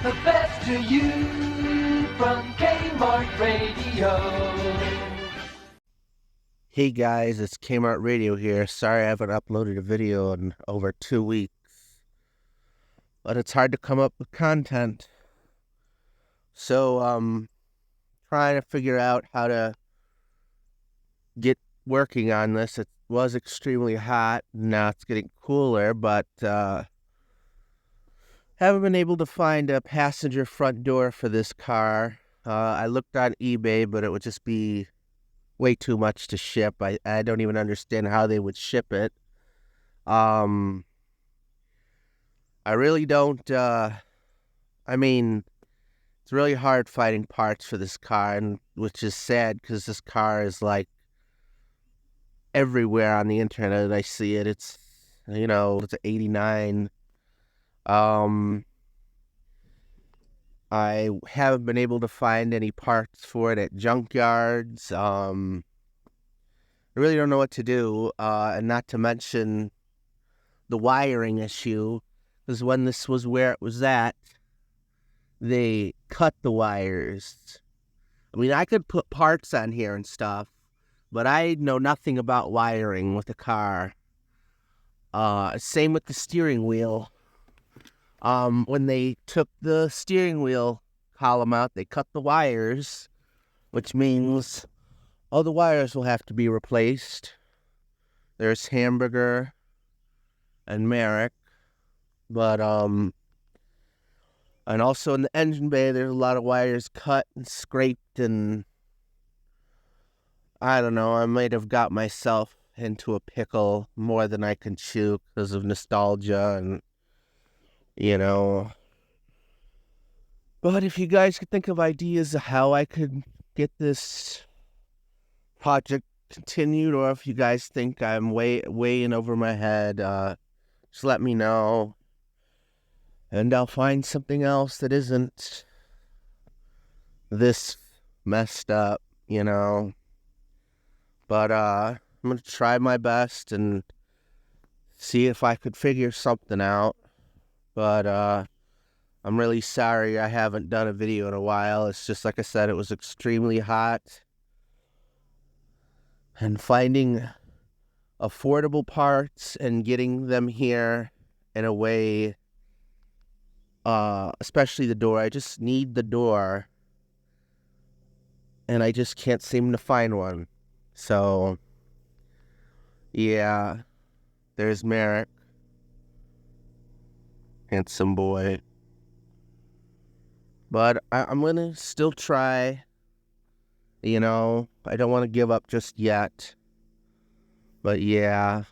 The best to you from Kmart Radio. Hey guys, it's Kmart Radio here. Sorry I haven't uploaded a video in over 2 weeks. But it's hard to come up with content. So, trying to figure out how to get working on this. It was extremely hot. Now it's getting cooler, but haven't been able to find a passenger front door for this car. I looked on eBay, but it would just be way too much to ship. I don't even understand how they would ship it. I really don't, it's really hard finding parts for this car, and which is sad because this car is like everywhere on the internet. I see it. It's an 89. I haven't been able to find any parts for it at junkyards. I really don't know what to do, and not to mention the wiring issue, because when this was where it was at, they cut the wires. I mean, I could put parts on here and stuff, but I know nothing about wiring with the car. Same with the steering wheel. When they took the steering wheel column out, they cut the wires, which means all the wires will have to be replaced. There's Hamburger and Merrick, but, and also in the engine bay, there's a lot of wires cut and scraped, and I don't know, I might have got myself into a pickle more than I can chew because of nostalgia and, But if you guys could think of ideas of how I could get this project continued, or if you guys think I'm way in over my head, just let me know. And I'll find something else that isn't this messed up, But I'm going to try my best and see if I could figure something out. But I'm really sorry I haven't done a video in a while. It's just like I said, it was extremely hot. And finding affordable parts and getting them here in a way, especially the door. I just need the door, and I just can't seem to find one. So, yeah, there's Merrick. Handsome boy. But I'm going to still try. I don't want to give up just yet. But yeah,